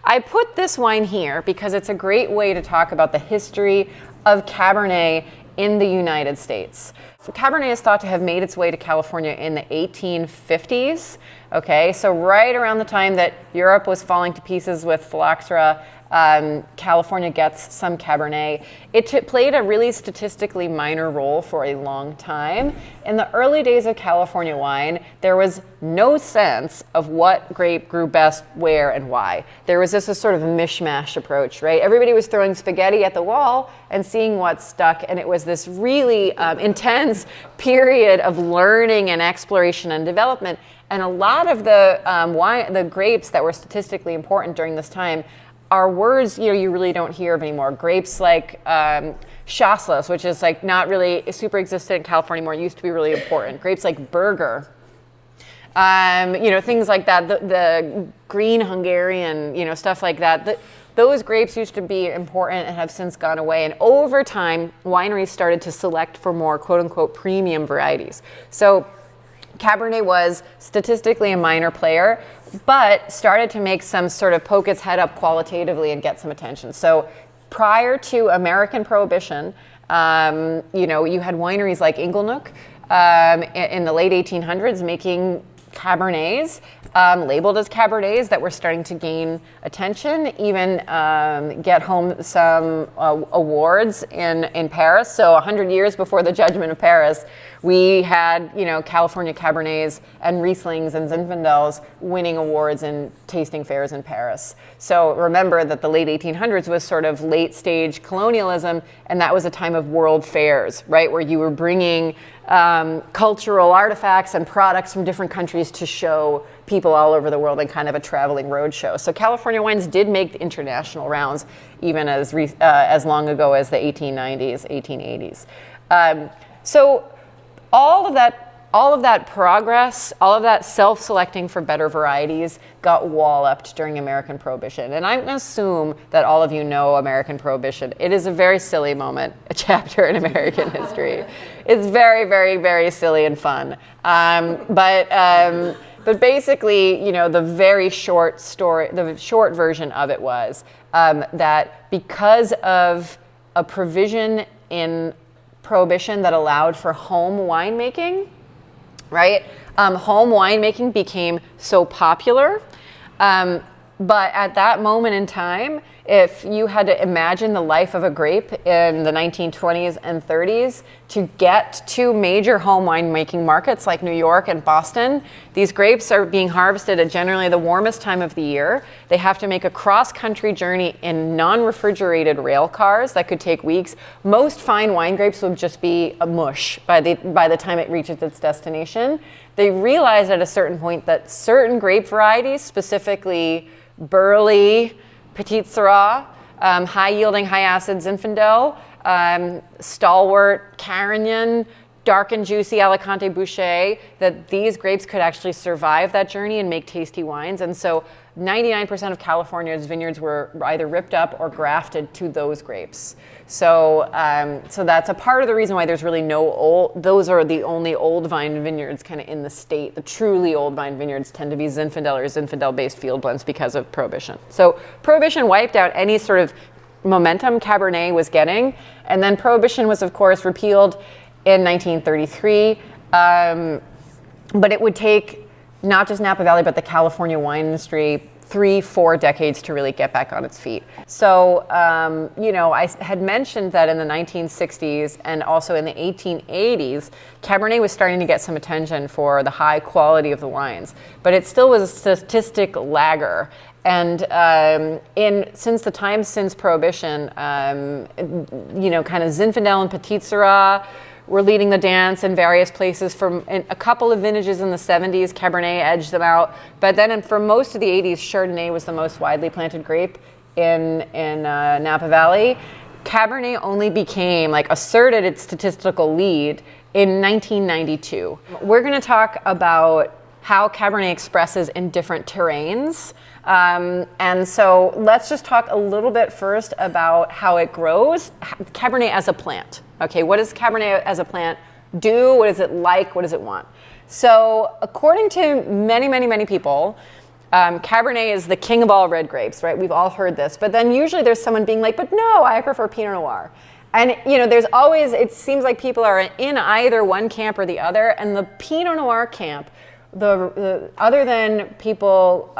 I put this wine here because it's a great way to talk about the history of Cabernet in the United States. So Cabernet is thought to have made its way to California in the 1850s. Okay, so right around the time that Europe was falling to pieces with phylloxera, California gets some Cabernet. It played a really statistically minor role for a long time. In the early days of California wine, there was no sense of what grape grew best, where, and why. There was this sort of mishmash approach, right? Everybody was throwing spaghetti at the wall and seeing what stuck, and it was this really intense period of learning and exploration and development. And a lot of the grapes that were statistically important during this time are words you really don't hear of anymore. Grapes like Chasselas, which is like not really super existent in California anymore, used to be really important. Grapes like Burger, things like that. The green Hungarian, stuff like that. Those grapes used to be important and have since gone away. And over time, wineries started to select for more quote unquote premium varieties. So Cabernet was statistically a minor player, but started to make some sort of poke its head up qualitatively and get some attention. So prior to American Prohibition, you had wineries like Inglenook in the late 1800s making Cabernets, labeled as Cabernets, that were starting to gain attention, even get home some awards in Paris. So 100 years before the Judgment of Paris, we had California Cabernets and Rieslings and Zinfandels winning awards in tasting fairs in Paris. So remember that the late 1800s was sort of late stage colonialism, and that was a time of world fairs, right, where you were bringing cultural artifacts and products from different countries to show people all over the world in kind of a traveling roadshow. So California wines did make international rounds even as long ago as the 1890s, 1880s. So all of that progress, all of that self-selecting for better varieties got walloped during American Prohibition. And I assume that all of you know American Prohibition. It is a very silly moment, a chapter in American history. It's very, very, very silly and fun. But basically, the very short story, the short version of it was that because of a provision in Prohibition that allowed for home winemaking, right? Home winemaking became so popular. But at that moment in time, if you had to imagine the life of a grape in the 1920s and 30s, to get to major home winemaking markets like New York and Boston, these grapes are being harvested at generally the warmest time of the year. They have to make a cross-country journey in non-refrigerated rail cars that could take weeks. Most fine wine grapes would just be a mush by the time it reaches its destination. They realized at a certain point that certain grape varieties, specifically Burley, Petit Syrah, high-yielding, high-acid Zinfandel, stalwart Carignan, dark and juicy Alicante Bouschet, that these grapes could actually survive that journey and make tasty wines. And so 99% of California's vineyards were either ripped up or grafted to those grapes. So that's a part of the reason why there's really those are the only old vine vineyards kind of in the state. The truly old vine vineyards tend to be Zinfandel or Zinfandel-based field blends because of Prohibition. So Prohibition wiped out any sort of momentum Cabernet was getting. And then Prohibition was, of course, repealed in 1933. But it would take not just Napa Valley, but the California wine industry 3-4 decades to really get back on its feet. So, I had mentioned that in the 1960s and also in the 1880s, Cabernet was starting to get some attention for the high quality of the wines, but it still was a statistic lagger. And since Prohibition, kind of Zinfandel and Petit Syrah were leading the dance in various places. From a couple of vintages in the 70s, Cabernet edged them out. But then for most of the 80s, Chardonnay was the most widely planted grape in Napa Valley. Cabernet only asserted its statistical lead in 1992. We're going to talk about how Cabernet expresses in different terrains. And so let's just talk a little bit first about how it grows. Cabernet as a plant. Okay, what does Cabernet as a plant do? What is it like? What does it want? So according to many, many, many people, Cabernet is the king of all red grapes, right? We've all heard this. But then usually there's someone being like, but no, I prefer Pinot Noir. And, you know, there's always, it seems like people are in either one camp or the other. And the Pinot Noir camp, the other than people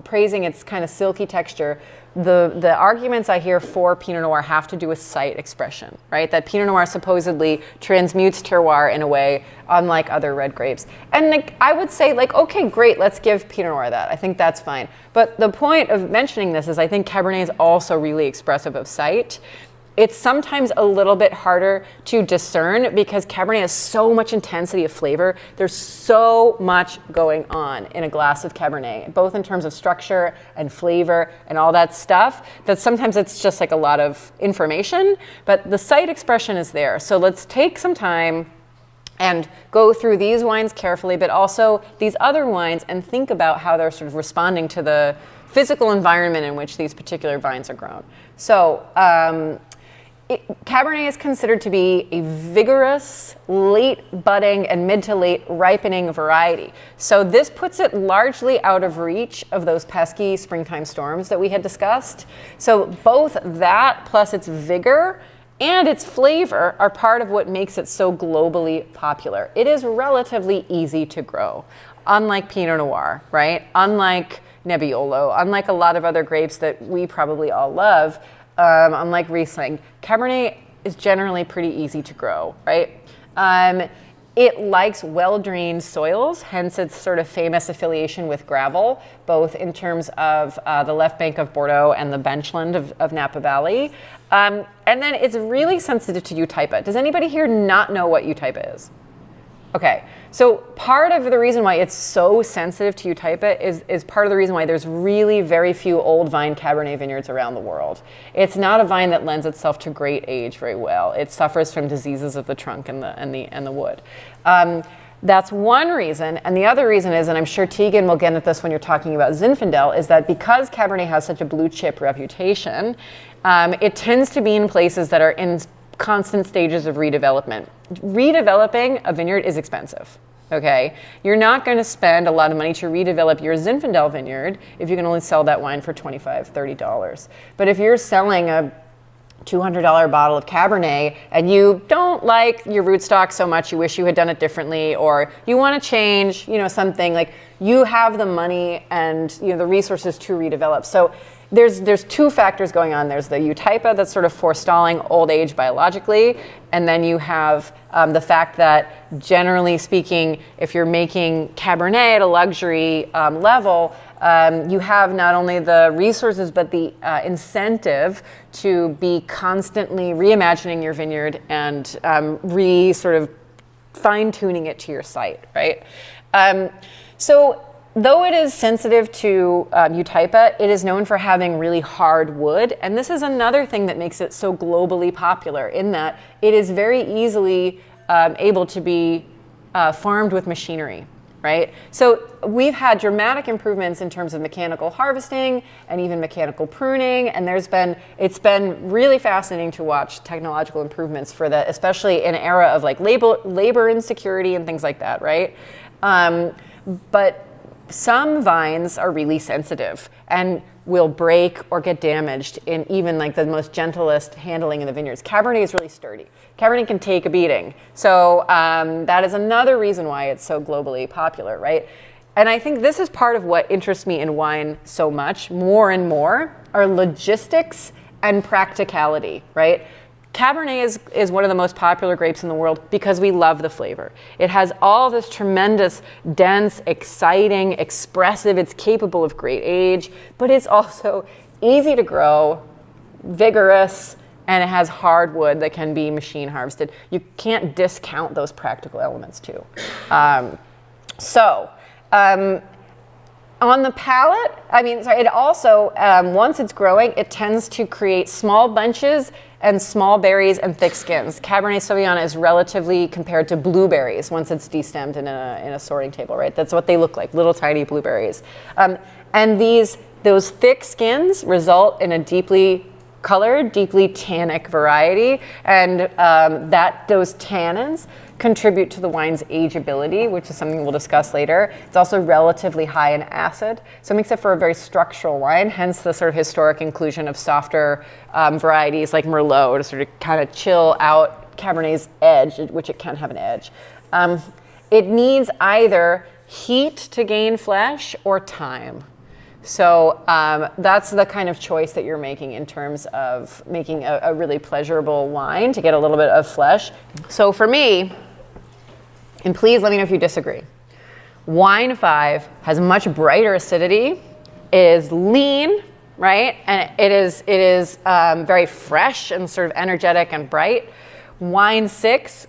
praising its kind of silky texture, the arguments I hear for Pinot Noir have to do with site expression, right? That Pinot Noir supposedly transmutes terroir in a way unlike other red grapes. And like, I would say, like, okay, great, let's give Pinot Noir that. I think that's fine. But the point of mentioning this is I think Cabernet is also really expressive of site. It's sometimes a little bit harder to discern because Cabernet has so much intensity of flavor. There's so much going on in a glass of Cabernet, both in terms of structure and flavor and all that stuff, that sometimes it's just like a lot of information, but the site expression is there. So let's take some time and go through these wines carefully, but also these other wines and think about how they're sort of responding to the physical environment in which these particular vines are grown. So, Cabernet is considered to be a vigorous, late budding and mid to late ripening variety. So this puts it largely out of reach of those pesky springtime storms that we had discussed. So both that plus its vigor and its flavor are part of what makes it so globally popular. It is relatively easy to grow, unlike Pinot Noir, right? Unlike Nebbiolo, unlike a lot of other grapes that we probably all love. Unlike Riesling, Cabernet is generally pretty easy to grow, right? It likes well-drained soils, hence its sort of famous affiliation with gravel, both in terms of the left bank of Bordeaux and the benchland of Napa Valley. And then it's really sensitive to eutypa. Does anybody here not know what eutypa is? Okay, so part of the reason why it's so sensitive to eutypa is part of the reason why there's really very few old vine Cabernet vineyards around the world. It's not a vine that lends itself to great age very well. It suffers from diseases of the trunk and the wood. That's one reason, and the other reason is, and I'm sure Tegan will get at this when you're talking about Zinfandel, is that because Cabernet has such a blue chip reputation, it tends to be in places that are in constant stages of redevelopment. Redeveloping a vineyard is expensive, okay? You're not going to spend a lot of money to redevelop your Zinfandel vineyard if you can only sell that wine for $25, $30. But if you're selling a $200 bottle of Cabernet and you don't like your rootstock so much, you wish you had done it differently, or you want to change, you know, something, like you have the money and, you know, the resources to redevelop. So there's two factors going on. There's the eutypa that's sort of forestalling old age biologically, and then you have the fact that, generally speaking, if you're making Cabernet at a luxury level, you have not only the resources but the incentive to be constantly reimagining your vineyard and sort of fine-tuning it to your site, right? So though it is sensitive to eutypa, it is known for having really hard wood. And this is another thing that makes it so globally popular, in that it is very easily able to be farmed with machinery, right? So we've had dramatic improvements in terms of mechanical harvesting and even mechanical pruning. And it's been really fascinating to watch technological improvements for that, especially in an era of like labor insecurity and things like that, right? But some vines are really sensitive and will break or get damaged in even like the most gentlest handling in the vineyards. Cabernet is really sturdy. Cabernet can take a beating. So that is another reason why it's so globally popular, right? And I think this is part of what interests me in wine so much, more and more, are logistics and practicality, right? Cabernet is one of the most popular grapes in the world because we love the flavor. It has all this tremendous, dense, exciting, expressive, it's capable of great age, but it's also easy to grow, vigorous, and it has hardwood that can be machine harvested. You can't discount those practical elements too. On the palate, it also, once it's growing, it tends to create small bunches and small berries and thick skins. Cabernet Sauvignon is relatively compared to blueberries once it's destemmed in a sorting table, right? That's what they look like, little tiny blueberries. And those thick skins result in a deeply colored, deeply tannic variety, and those tannins contribute to the wine's ageability, which is something we'll discuss later. It's also relatively high in acid, so it makes it for a very structural wine, hence the sort of historic inclusion of softer varieties like Merlot to sort of kind of chill out Cabernet's edge, which it can have an edge. It needs either heat to gain flesh or time. So that's the kind of choice that you're making in terms of making a really pleasurable wine to get a little bit of flesh. So for me, and please let me know if you disagree, wine 5 has much brighter acidity, is lean, right? And it is very fresh and sort of energetic and bright. Wine 6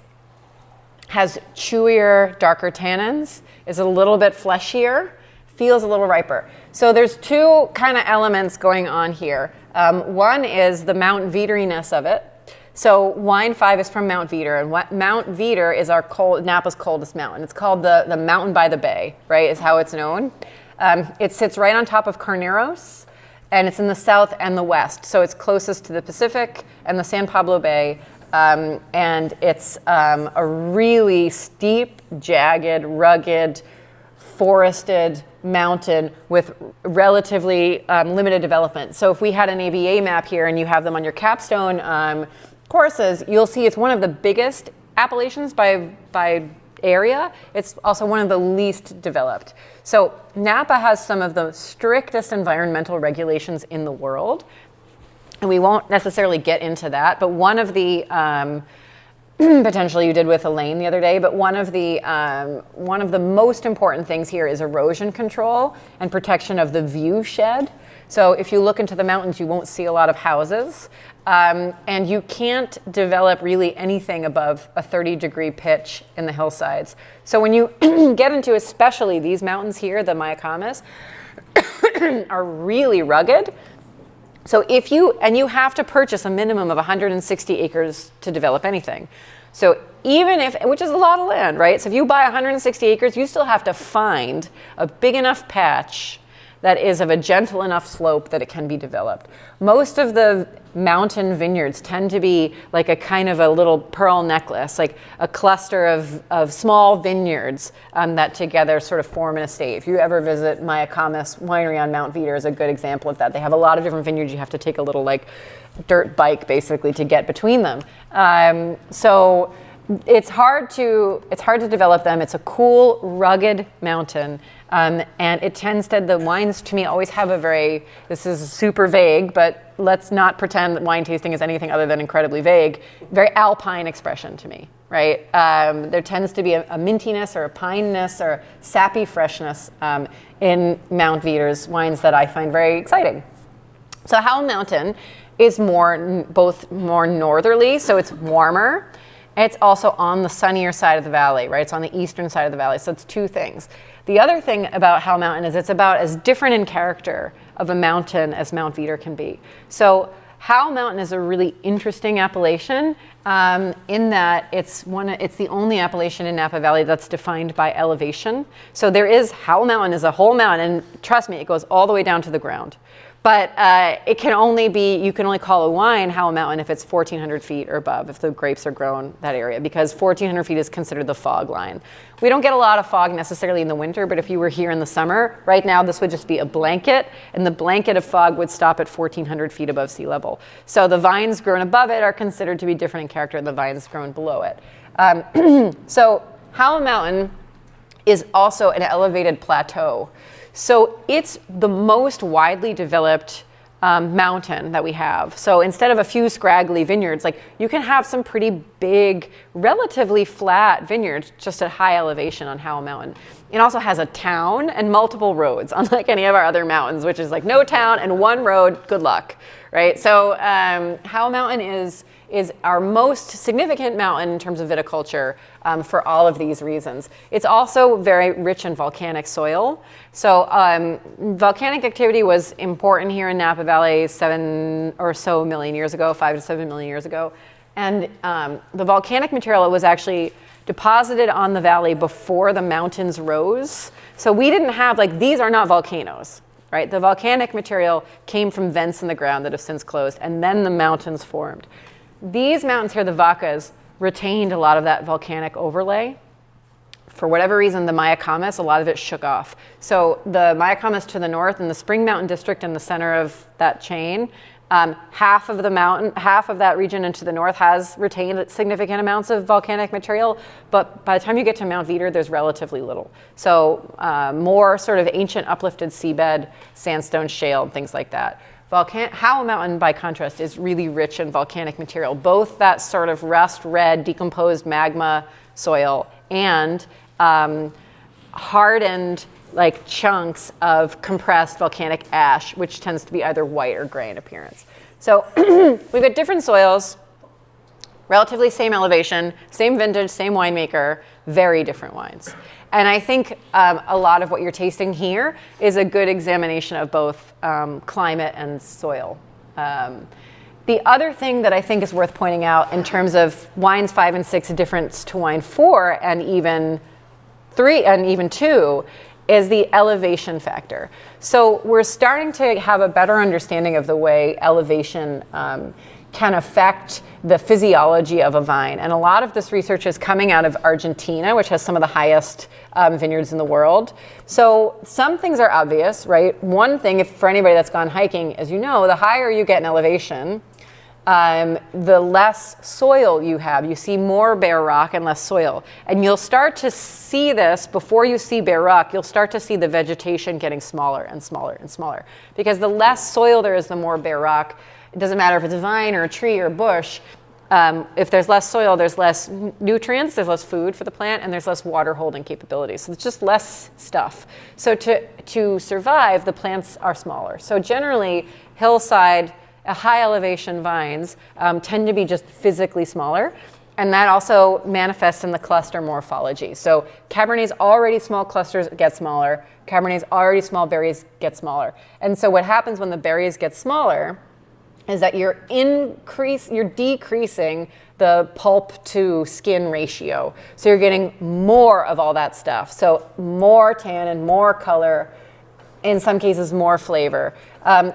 has chewier, darker tannins, is a little bit fleshier, feels a little riper. So there's two kind of elements going on here. One is the Mount Veederiness of it. So wine 5 is from Mount Veeder, and Mount Veeder is Napa's coldest mountain. It's called the mountain by the bay, right, is how it's known. It sits right on top of Carneros, and it's in the south and the west. So it's closest to the Pacific and the San Pablo Bay, and it's a really steep, jagged, rugged, forested mountain with relatively limited development. So if we had an AVA map here and you have them on your Capstone courses, you'll see it's one of the biggest appellations by area. It's also one of the least developed. So Napa has some of the strictest environmental regulations in the world, and we won't necessarily get into that, but one of the potentially you did with Elaine the other day, but one of the most important things here is erosion control and protection of the view shed. So if you look into the mountains, you won't see a lot of houses, and you can't develop really anything above a 30-degree pitch in the hillsides. So when you get into especially these mountains here, the Mayacamas, are really rugged. So you have to purchase a minimum of 160 acres to develop anything. So which is a lot of land, right? So if you buy 160 acres, you still have to find a big enough patch that is of a gentle enough slope that it can be developed. Most of the mountain vineyards tend to be like a kind of a little pearl necklace, like a cluster of small vineyards that together sort of form an estate. If you ever visit Mayacamas Winery on Mount Veeder is a good example of that. They have a lot of different vineyards. You have to take a little like dirt bike basically to get between them. So it's hard to develop them. It's a cool, rugged mountain. And it tends to, the wines to me always have this is super vague, but let's not pretend that wine tasting is anything other than incredibly vague, very alpine expression to me, right? There tends to be a mintiness or a pineness or sappy freshness in Mount Veeder's wines that I find very exciting. So Howell Mountain is both more northerly, so it's warmer. It's also on the sunnier side of the valley, right? It's on the eastern side of the valley, so it's two things. The other thing about Howell Mountain is it's about as different in character of a mountain as Mount Veeder can be. So Howell Mountain is a really interesting appellation in that it's the only appellation in Napa Valley that's defined by elevation. So Howell Mountain is a whole mountain, and trust me, it goes all the way down to the ground. But you can only call a wine Howell Mountain if it's 1,400 feet or above, if the grapes are grown that area, because 1,400 feet is considered the fog line. We don't get a lot of fog necessarily in the winter, but if you were here in the summer, right now this would just be a blanket, and the blanket of fog would stop at 1,400 feet above sea level. So the vines grown above it are considered to be different in character than the vines grown below it. So Howell Mountain is also an elevated plateau. So it's the most widely developed mountain that we have. So instead of a few scraggly vineyards, like you can have some pretty big, relatively flat vineyards just at high elevation on Howell Mountain. It also has a town and multiple roads, unlike any of our other mountains, which is like no town and one road, good luck, right? So Howell Mountain is our most significant mountain in terms of viticulture for all of these reasons. It's also very rich in volcanic soil. So volcanic activity was important here in Napa Valley 7 or so million years ago, 5 to 7 million years ago. And the volcanic material was actually deposited on the valley before the mountains rose. So we didn't have, these are not volcanoes. right? The volcanic material came from vents in the ground that have since closed, and then the mountains formed. These mountains here, the Vacas, retained a lot of that volcanic overlay. For whatever reason, the Mayacamas, a lot of it shook off. So the Mayacamas to the north and the Spring Mountain district in the center of that chain, half of that region into the north has retained significant amounts of volcanic material, but by the time you get to Mount Veeder, there's relatively little. So more sort of ancient uplifted seabed, sandstone, shale, and things like that. Howell Mountain, by contrast, is really rich in volcanic material, both that sort of rust red, decomposed magma soil and hardened like chunks of compressed volcanic ash, which tends to be either white or gray in appearance. So we've got different soils, relatively same elevation, same vintage, same winemaker, very different wines. And I think a lot of what you're tasting here is a good examination of both climate and soil. The other thing that I think is worth pointing out in terms of wines 5 and 6 difference to wine 4 and even 3 and even 2 is the elevation factor. So we're starting to have a better understanding of the way elevation can affect the physiology of a vine. And a lot of this research is coming out of Argentina, which has some of the highest vineyards in the world. So some things are obvious, right? One thing, if for anybody that's gone hiking, as you know, the higher you get in elevation, the less soil you have. You see more bare rock and less soil. And you'll start to see this before you see bare rock. You'll start to see the vegetation getting smaller and smaller and smaller. Because the less soil there is, the more bare rock. It doesn't matter if it's a vine or a tree or a bush. If there's less soil, there's less nutrients, there's less food for the plant, and there's less water holding capability. So it's just less stuff. So to survive, the plants are smaller. So generally, hillside, high elevation vines tend to be just physically smaller. And that also manifests in the cluster morphology. So Cabernet's already small clusters get smaller. Cabernet's already small berries get smaller. And so what happens when the berries get smaller is that you're decreasing the pulp to skin ratio. So you're getting more of all that stuff. So more tannin, more color, in some cases more flavor.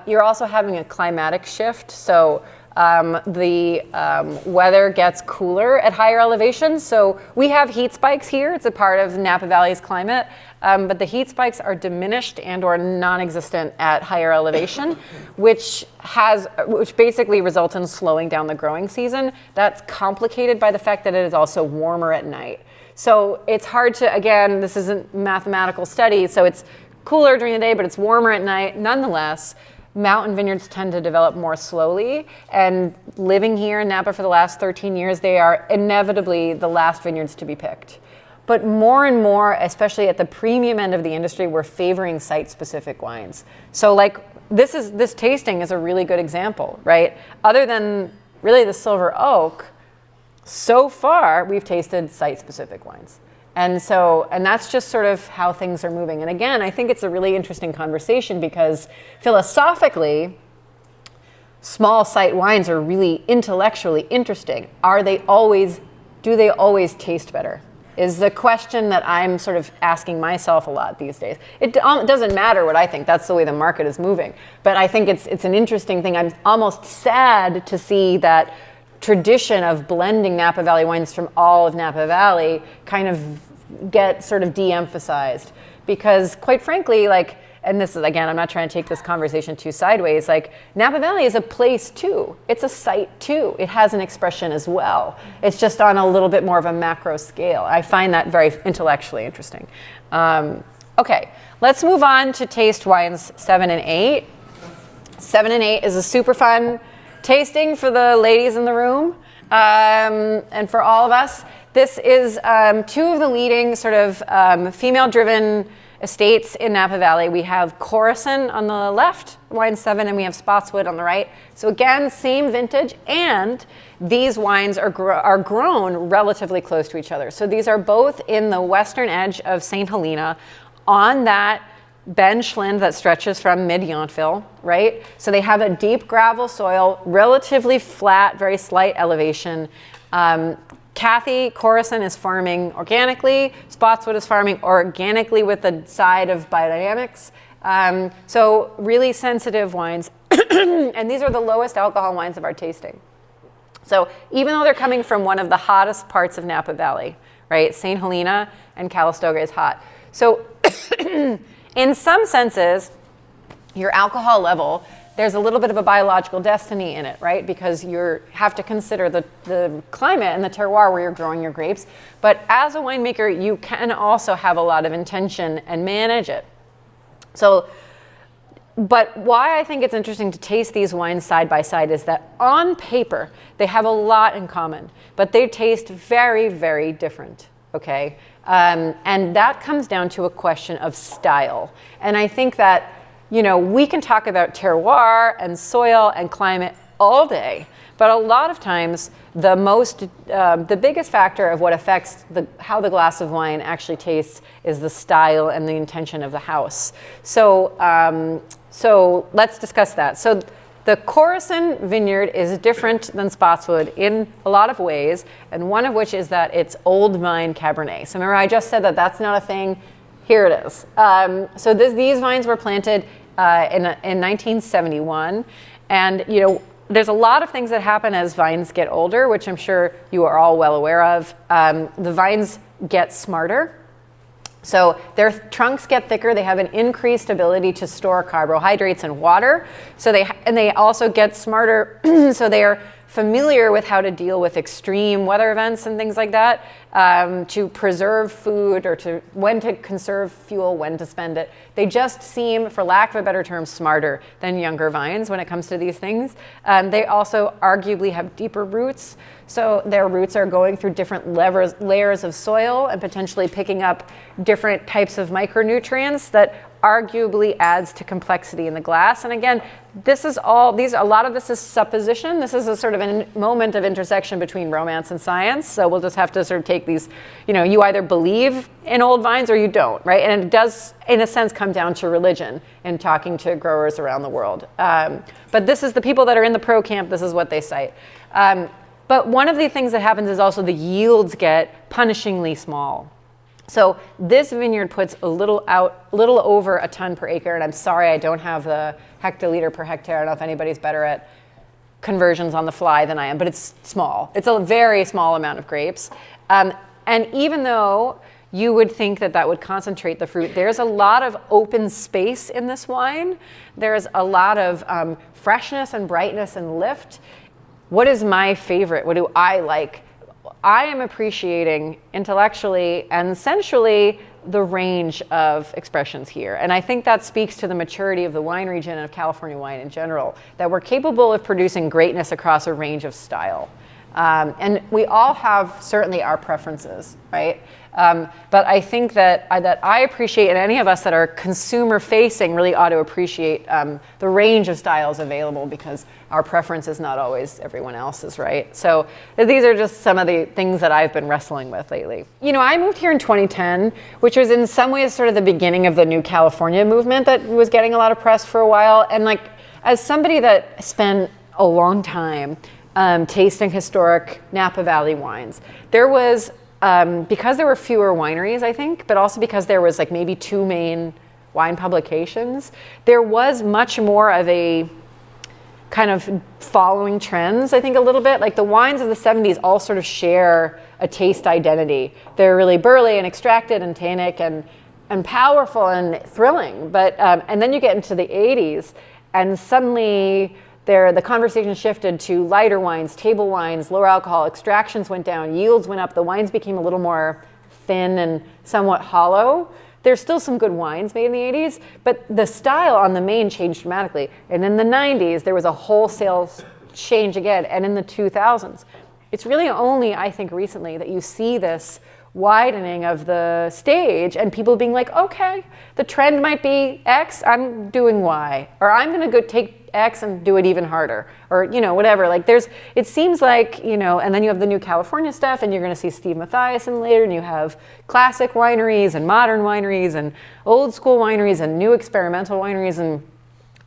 You're also having a climatic shift. So the weather gets cooler at higher elevations. So we have heat spikes here. It's a part of Napa Valley's climate. But the heat spikes are diminished and or non-existent at higher elevation, which basically results in slowing down the growing season. That's complicated by the fact that it is also warmer at night. So it's hard to, again, this isn't mathematical study, so it's cooler during the day, but it's warmer at night. Nonetheless, mountain vineyards tend to develop more slowly, and living here in Napa for the last 13 years, they are inevitably the last vineyards to be picked. But more and more, especially at the premium end of the industry, we're favoring site-specific wines. So like this tasting is a really good example, right? Other than really the Silver Oak, so far we've tasted site-specific wines. And that's just sort of how things are moving. And again, I think it's a really interesting conversation because philosophically, small site wines are really intellectually interesting. Do they always taste better? Is the question that I'm sort of asking myself a lot these days. It doesn't matter what I think. That's the way the market is moving. But I think it's an interesting thing. I'm almost sad to see that tradition of blending Napa Valley wines from all of Napa Valley kind of get sort of de-emphasized. Because quite frankly, like, and this is, again, I'm not trying to take this conversation too sideways, like Napa Valley is a place too. It's a site too. It has an expression as well. It's just on a little bit more of a macro scale. I find that very intellectually interesting. Okay, let's move on to taste wines 7 and 8. 7 and 8 is a super fun tasting for the ladies in the room and for all of us. This is 2 of the leading sort of female-driven estates in Napa Valley. We have Corison on the left, wine 7, and we have Spotswood on the right. So again, same vintage, and these wines are grown relatively close to each other. So these are both in the western edge of St. Helena on that Ben Schlind that stretches from mid-Yountville, right? So they have a deep gravel soil, relatively flat, very slight elevation. Kathy Corison is farming organically. Spotswood is farming organically with the side of biodynamics. So really sensitive wines. And these are the lowest alcohol wines of our tasting. So even though they're coming from one of the hottest parts of Napa Valley, right? St. Helena and Calistoga is hot. So in some senses, your alcohol level, there's a little bit of a biological destiny in it, right? Because you have to consider the climate and the terroir where you're growing your grapes. But as a winemaker, you can also have a lot of intention and manage it. So, but why I think it's interesting to taste these wines side by side is that on paper, they have a lot in common, but they taste very, very different, okay? And that comes down to a question of style. And I think that, you know, we can talk about terroir and soil and climate all day, but a lot of times the biggest factor of what affects how the glass of wine actually tastes is the style and the intention of the house. So let's discuss that. So the Coruscant vineyard is different than Spotswood in a lot of ways, and one of which is that it's old vine Cabernet. So remember I just said that that's not a thing. Here it is. So these vines were planted in 1971, and you know there's a lot of things that happen as vines get older, which I'm sure you are all well aware of. The vines get smarter. So their trunks get thicker. They have an increased ability to store carbohydrates and water. So they also get smarter. So they are familiar with how to deal with extreme weather events and things like that, to preserve food or when to conserve fuel, when to spend it. They just seem, for lack of a better term, smarter than younger vines when it comes to these things. They also arguably have deeper roots. So their roots are going through different layers of soil and potentially picking up different types of micronutrients that arguably adds to complexity in the glass. And again, a lot of this is supposition. This is a sort of a moment of intersection between romance and science. So we'll just have to sort of take these, you know, you either believe in old vines or you don't, right? And it does, in a sense, come down to religion and talking to growers around the world. But this is the people that are in the pro camp, this is what they cite. But one of the things that happens is also the yields get punishingly small. So this vineyard puts a little over a ton per acre, and I'm sorry I don't have the hectoliter per hectare. I don't know if anybody's better at conversions on the fly than I am, but it's small. It's a very small amount of grapes. And even though you would think that would concentrate the fruit, there's a lot of open space in this wine. There's a lot of freshness and brightness and lift. What is my favorite? What do I like? I am appreciating intellectually and sensually the range of expressions here. And I think that speaks to the maturity of the wine region and of California wine in general, that we're capable of producing greatness across a range of style. And we all have certainly our preferences, right? But I think that I appreciate, and any of us that are consumer facing really ought to appreciate the range of styles available, because our preference is not always everyone else's, right? So these are just some of the things that I've been wrestling with lately. You know, I moved here in 2010, which was in some ways sort of the beginning of the new California movement that was getting a lot of press for a while. And like, as somebody that spent a long time tasting historic Napa Valley wines, there was, because there were fewer wineries, I think, but also because there was like maybe 2 main wine publications, there was much more of a kind of following trends, I think, a little bit. Like the wines of the 70s all sort of share a taste identity. They're really burly and extracted and tannic and powerful and thrilling. But and then you get into the 80s, and suddenly the conversation shifted to lighter wines, table wines, lower alcohol. Extractions went down, yields went up. The wines became a little more thin and somewhat hollow. There's still some good wines made in the 80s, but the style on the main changed dramatically. And in the 90s, there was a wholesale change again. And in the 2000s, it's really only, I think, recently that you see this widening of the stage and people being like, okay, the trend might be X, I'm doing Y, or I'm going to go take X and do it even harder, or, you know, whatever. Like it seems like, you know, and then you have the new California stuff, and you're going to see Steve Mathiasen later, and you have classic wineries and modern wineries and old school wineries and new experimental wineries. And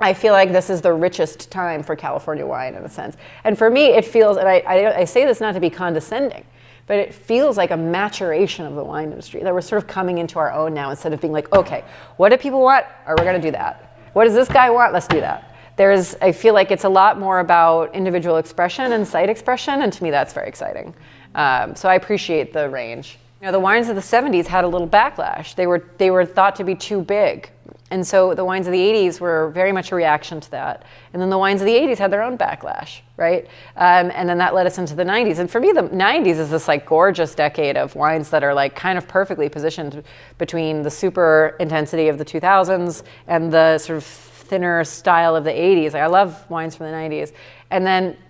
I feel like this is the richest time for California wine in a sense. And for me, it feels, and I say this not to be condescending, but it feels like a maturation of the wine industry, that we're sort of coming into our own now instead of being like, okay, what do people want? We're going to do that. What does this guy want? Let's do that. I feel like it's a lot more about individual expression and site expression, and to me that's very exciting. So I appreciate the range. The wines of the 70s had a little backlash. They were thought to be too big. And so the wines of the 80s were very much a reaction to that. And then the wines of the 80s had their own backlash, right? And then that led us into the 90s. And for me, the 90s is this like gorgeous decade of wines that are like kind of perfectly positioned between the super intensity of the 2000s and the sort of thinner style of the 80s. Like, I love wines from the 90s.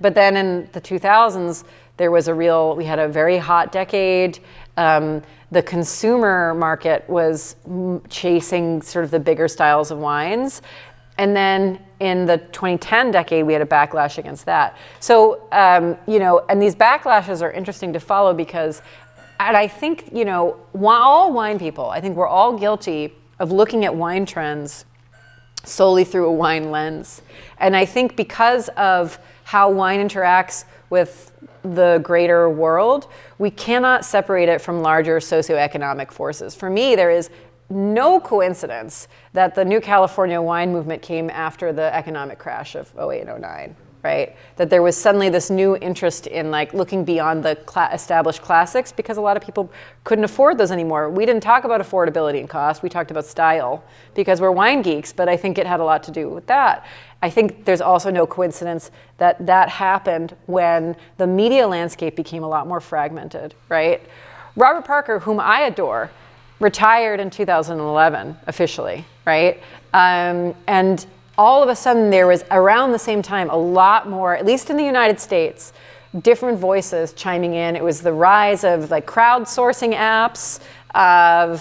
But then in the 2000s, we had a very hot decade. The consumer market was chasing sort of the bigger styles of wines. And then in the 2010 decade, we had a backlash against that. So, and these backlashes are interesting to follow because, and I think, all wine people, I think we're all guilty of looking at wine trends solely through a wine lens. And I think because of how wine interacts with the greater world, we cannot separate it from larger socioeconomic forces. For me, there is no coincidence that the new California wine movement came after the economic crash of 08 and 09, right? That there was suddenly this new interest in like looking beyond the established classics because a lot of people couldn't afford those anymore. We didn't talk about affordability and cost, we talked about style because we're wine geeks, but I think it had a lot to do with that. I think there's also no coincidence that that happened when the media landscape became a lot more fragmented, right? Robert Parker, whom I adore, retired in 2011 officially, right? And all of a sudden there was, around the same time, a lot more, at least in the United States, different voices chiming in. It was the rise of like crowdsourcing apps, of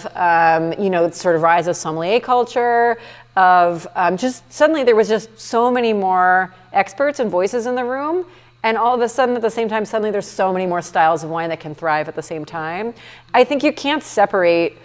sort of rise of sommelier culture, of just suddenly there was just so many more experts and voices in the room, and all of a sudden at the same time suddenly there's so many more styles of wine that can thrive at the same time. I think you can't separate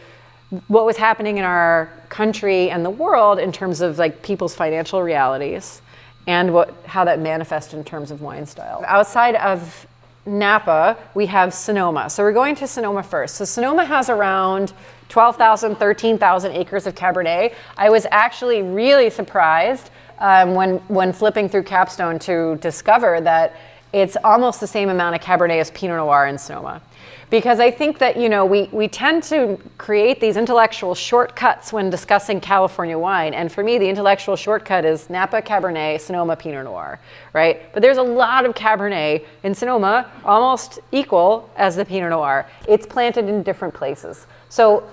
what was happening in our country and the world in terms of like people's financial realities and how that manifests in terms of wine style. Outside of Napa, we have Sonoma. So we're going to Sonoma first. So Sonoma has around 12,000, 13,000 acres of Cabernet. I was actually really surprised when flipping through Capstone to discover that it's almost the same amount of Cabernet as Pinot Noir in Sonoma. Because I think that, we tend to create these intellectual shortcuts when discussing California wine. And for me, the intellectual shortcut is Napa, Cabernet, Sonoma, Pinot Noir, right? But there's a lot of Cabernet in Sonoma, almost equal as the Pinot Noir. It's planted in different places. So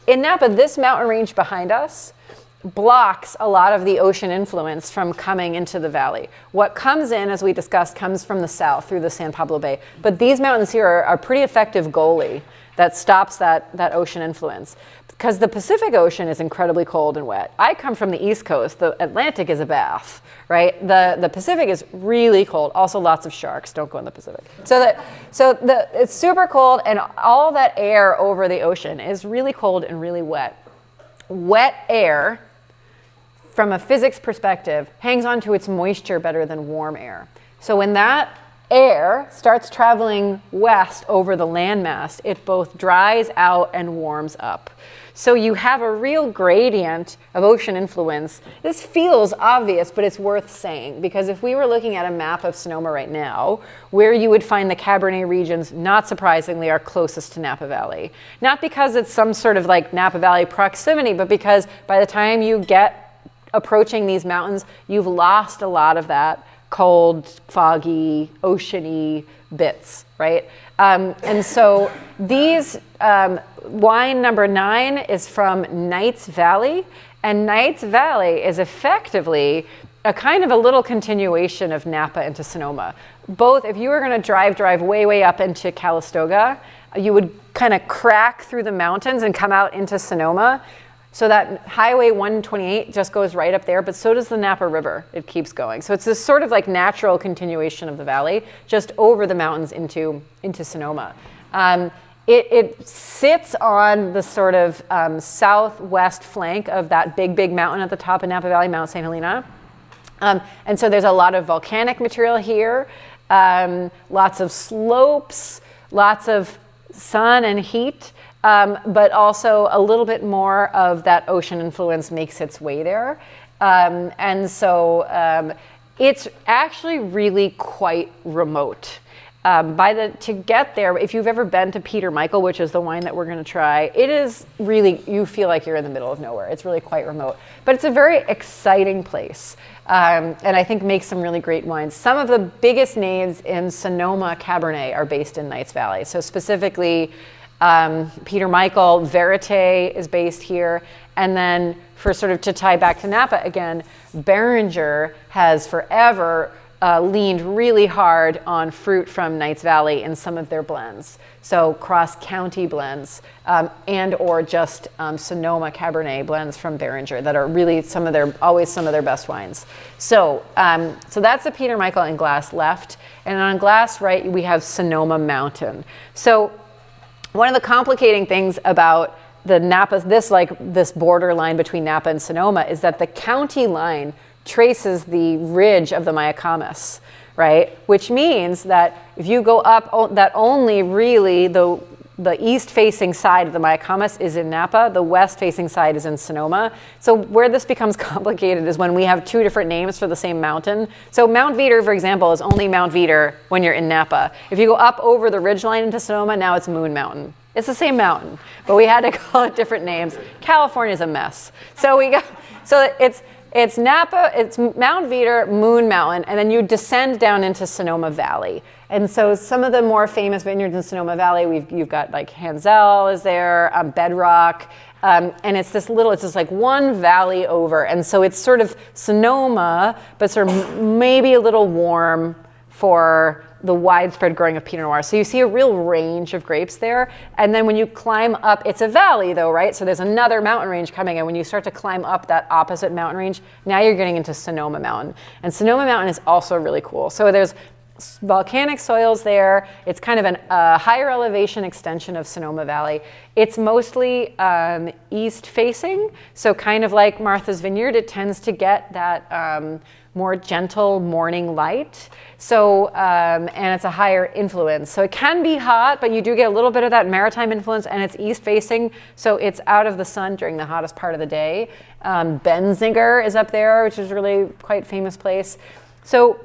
in Napa, this mountain range behind us blocks a lot of the ocean influence from coming into the valley. What comes in, as we discussed, comes from the south through the San Pablo Bay. But these mountains here are a pretty effective goalie that stops that ocean influence. Because the Pacific Ocean is incredibly cold and wet. I come from the East Coast. The Atlantic is a bath, right? The Pacific is really cold. Also lots of sharks. Don't go in the Pacific. It's super cold, and all that air over the ocean is really cold and really wet. Wet air, from a physics perspective, hangs on to its moisture better than warm air. So when that air starts traveling west over the landmass, it both dries out and warms up. So you have a real gradient of ocean influence. This feels obvious, but it's worth saying, because if we were looking at a map of Sonoma right now, where you would find the Cabernet regions, not surprisingly, are closest to Napa Valley. Not because it's some sort of like Napa Valley proximity, but because by the time you get approaching these mountains, you've lost a lot of that cold, foggy, oceany bits, right? And so these, wine number 9 is from Knights Valley, and Knights Valley is effectively a kind of a little continuation of Napa into Sonoma. Both, if you were going to drive way up into Calistoga, you would kind of crack through the mountains and come out into Sonoma. So that Highway 128 just goes right up there, but so does the Napa River. It keeps going. So it's this sort of like natural continuation of the valley, just over the mountains into Sonoma. It sits on the sort of southwest flank of that big mountain at the top of Napa Valley, Mount St. Helena. And so there's a lot of volcanic material here, lots of slopes, lots of sun and heat, but also a little bit more of that ocean influence makes its way there. And so it's actually really quite remote. To get there, if you've ever been to Peter Michael, which is the wine that we're going to try, it is really, you feel like you're in the middle of nowhere. It's really quite remote, but it's a very exciting place, and I think makes some really great wines. Some of the biggest names in Sonoma Cabernet are based in Knights Valley. So specifically, Peter Michael, Verite is based here, and then for sort of to tie back to Napa again, Beringer has forever leaned really hard on fruit from Knights Valley in some of their blends. So cross-county blends and or just Sonoma Cabernet blends from Beringer that are really always some of their best wines. So that's the Peter Michael in glass left. And on glass right, we have Sonoma Mountain. So one of the complicating things about the Napa, this borderline between Napa and Sonoma, is that the county line traces the ridge of the Mayacamas, right? Which means that if you go up, that only really the east-facing side of the Mayacamas is in Napa, the west-facing side is in Sonoma. So where this becomes complicated is when we have two different names for the same mountain. So Mount Veeder, for example, is only Mount Veeder when you're in Napa. If you go up over the ridgeline into Sonoma, now it's Moon Mountain. It's the same mountain, but we had to call it different names. California's a mess. So it's Napa, it's Mount Veeder, Moon Mountain, and then you descend down into Sonoma Valley. And so some of the more famous vineyards in Sonoma Valley, you've got like Hansel is there, Bedrock, and it's just like one valley over. And so it's sort of Sonoma, but sort of maybe a little warm for the widespread growing of Pinot Noir. So you see a real range of grapes there. And then when you climb up, it's a valley though, right? So there's another mountain range coming. And when you start to climb up that opposite mountain range, now you're getting into Sonoma Mountain. And Sonoma Mountain is also really cool. So there's volcanic soils there. It's kind of a higher elevation extension of Sonoma Valley. It's mostly east facing. So kind of like Martha's Vineyard, it tends to get that more gentle morning light. So, and it's a higher influence. So it can be hot, but you do get a little bit of that maritime influence, and it's east facing. So it's out of the sun during the hottest part of the day. Benziger is up there, which is really quite famous place. So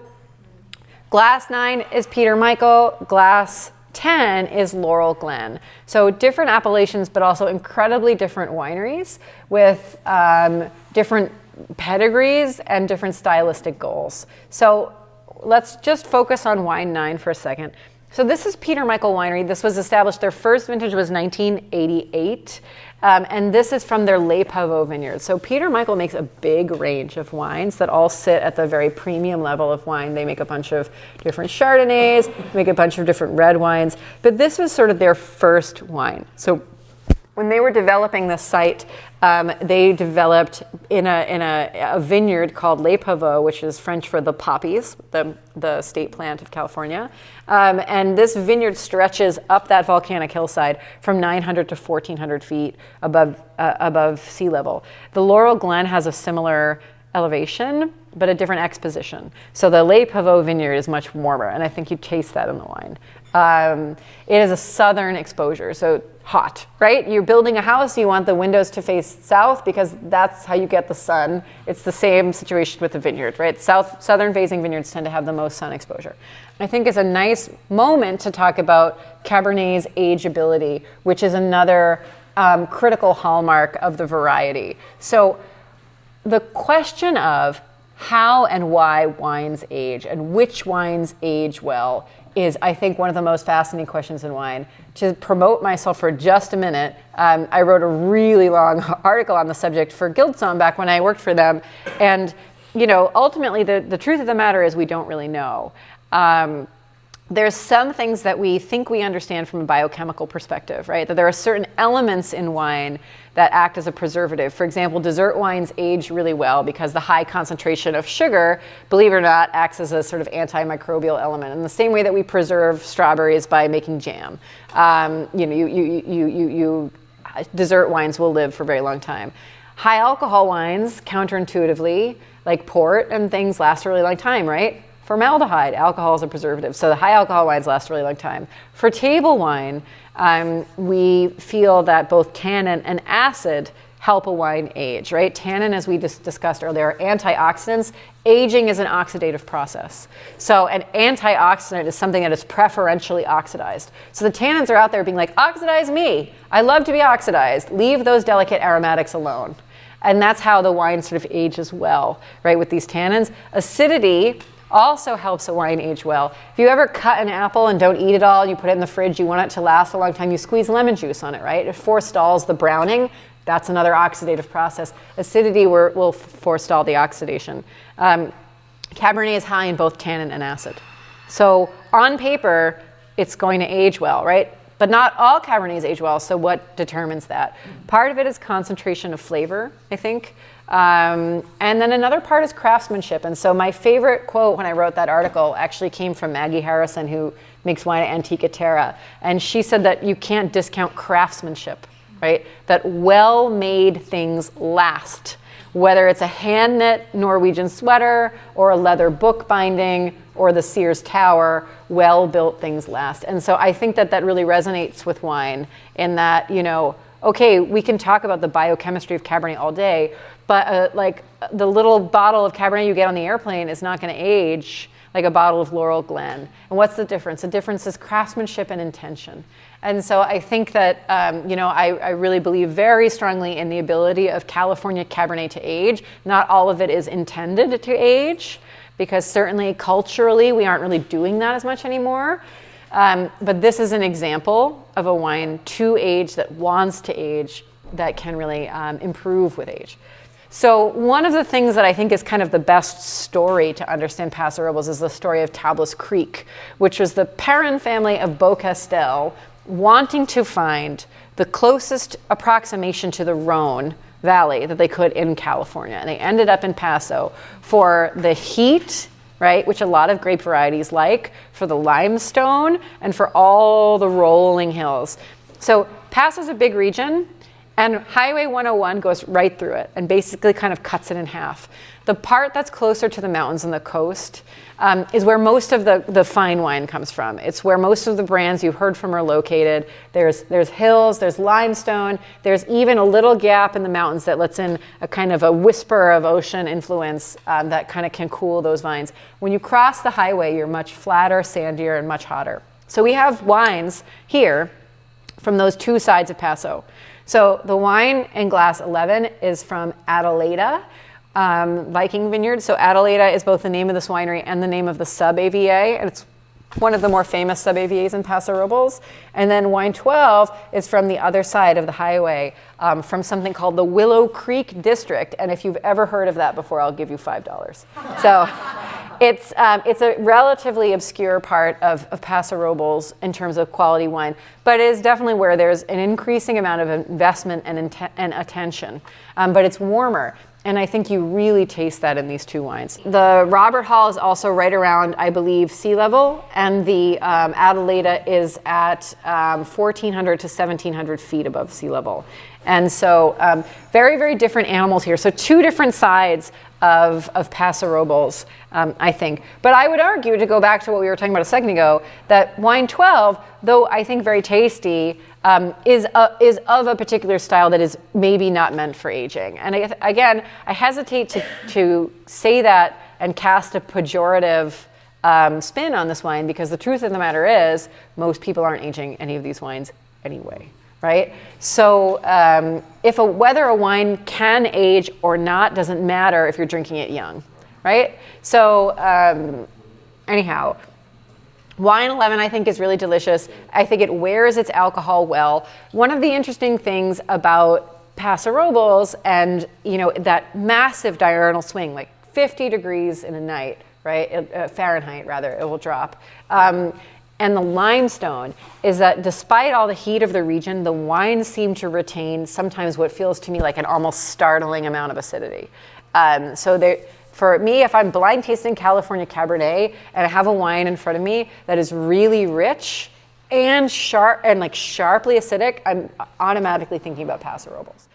glass 9 is Peter Michael, glass 10 is Laurel Glen. So different appellations, but also incredibly different wineries with different pedigrees and different stylistic goals. So let's just focus on wine 9 for a second. So this is Peter Michael Winery. This was established, their first vintage was 1988. And this is from their Les Pavots vineyard. So Peter Michael makes a big range of wines that all sit at the very premium level of wine. They make a bunch of different Chardonnays, make a bunch of different red wines, but this was sort of their first wine. So when they were developing the site, they developed in a vineyard called Les Pavots, which is French for the poppies, the state plant of California. And this vineyard stretches up that volcanic hillside from 900 to 1,400 feet above sea level. The Laurel Glen has a similar elevation, but a different exposition. So the Les Pavots vineyard is much warmer, and I think you taste that in the wine. It is a southern exposure, so hot, right? You're building a house, you want the windows to face south because that's how you get the sun. It's the same situation with the vineyard, right? Southern facing vineyards tend to have the most sun exposure. I think it's a nice moment to talk about Cabernet's ageability, which is another critical hallmark of the variety. So the question of how and why wines age and which wines age well is, I think, one of the most fascinating questions in wine. To promote myself for just a minute, I wrote a really long article on the subject for Guildstone back when I worked for them. And, ultimately the truth of the matter is we don't really know. There's some things that we think we understand from a biochemical perspective, right? That there are certain elements in wine that act as a preservative. For example, dessert wines age really well because the high concentration of sugar, believe it or not, acts as a sort of antimicrobial element. In the same way that we preserve strawberries by making jam, dessert wines will live for a very long time. High alcohol wines, counterintuitively, like port and things, last a really long time, right? formaldehyde. Alcohol is a preservative. So the high alcohol wines last a really long time. For table wine, we feel that both tannin and acid help a wine age, right? Tannin, as we discussed earlier, are antioxidants. Aging is an oxidative process. So an antioxidant is something that is preferentially oxidized. So the tannins are out there being like, oxidize me. I love to be oxidized. Leave those delicate aromatics alone. And that's how the wine sort of ages well, right, with these tannins. Acidity also helps a wine age well. If you ever cut an apple and don't eat it all, and you put it in the fridge, you want it to last a long time, you squeeze lemon juice on it, right? It forestalls the browning. That's another oxidative process. Acidity will forestall the oxidation. Cabernet is high in both tannin and acid. So on paper, it's going to age well, right? But not all Cabernets age well, so what determines that? Part of it is concentration of flavor, I think. And then another part is craftsmanship. And so my favorite quote when I wrote that article actually came from Maggie Harrison, who makes wine at Antica Terra. And she said that you can't discount craftsmanship, right? That well-made things last. Whether it's a hand-knit Norwegian sweater or a leather book binding or the Sears Tower, well-built things last. And so I think that really resonates with wine in that, okay, we can talk about the biochemistry of Cabernet all day, but like the little bottle of Cabernet you get on the airplane is not going to age like a bottle of Laurel Glen. And what's the difference? The difference is craftsmanship and intention. And so I think that, I really believe very strongly in the ability of California Cabernet to age. Not all of it is intended to age, because certainly culturally we aren't really doing that as much anymore. But this is an example of a wine to age, that wants to age, that can really improve with age. So one of the things that I think is kind of the best story to understand Paso Robles is the story of Tablas Creek, which was the Perrin family of Beaucastel wanting to find the closest approximation to the Rhone Valley that they could in California. And they ended up in Paso for the heat, right, which a lot of grape varieties like, for the limestone, and for all the rolling hills. So Paso's a big region, and Highway 101 goes right through it and basically kind of cuts it in half. The part that's closer to the mountains and the coast is where most of the fine wine comes from. It's where most of the brands you've heard from are located. There's hills, there's limestone, there's even a little gap in the mountains that lets in a kind of a whisper of ocean influence that kind of can cool those vines. When you cross the highway, you're much flatter, sandier, and much hotter. So we have wines here from those two sides of Paso. So the wine in glass 11 is from Adelaida Viking Vineyard. So Adelaida is both the name of this winery and the name of the sub-AVA, and it's one of the more famous sub-AVAs in Paso Robles. And then wine 12 is from the other side of the highway, from something called the Willow Creek District. And if you've ever heard of that before, I'll give you $5. So it's a relatively obscure part of Paso Robles in terms of quality wine, but it is definitely where there's an increasing amount of investment and attention. But it's warmer. And I think you really taste that in these two wines. The Robert Hall is also right around, I believe, sea level, and the Adelaida is at 1,400 to 1,700 feet above sea level. And so very, very different animals here. So two different sides of Paso Robles, I think. But I would argue, to go back to what we were talking about a second ago, that wine 12, though I think very tasty, is of a particular style that is maybe not meant for aging. And again, I hesitate to say that and cast a pejorative spin on this wine, because the truth of the matter is most people aren't aging any of these wines anyway, right? So whether a wine can age or not doesn't matter if you're drinking it young, right? So anyhow, wine 11, I think, is really delicious. I think it wears its alcohol well. One of the interesting things about Paso Robles and, that massive diurnal swing, like 50 degrees in a night, right? Fahrenheit, rather, it will drop. And the limestone is that despite all the heat of the region, the wines seem to retain sometimes what feels to me like an almost startling amount of acidity. For me, if I'm blind tasting California Cabernet and I have a wine in front of me that is really rich and sharp and like sharply acidic, I'm automatically thinking about Paso Robles.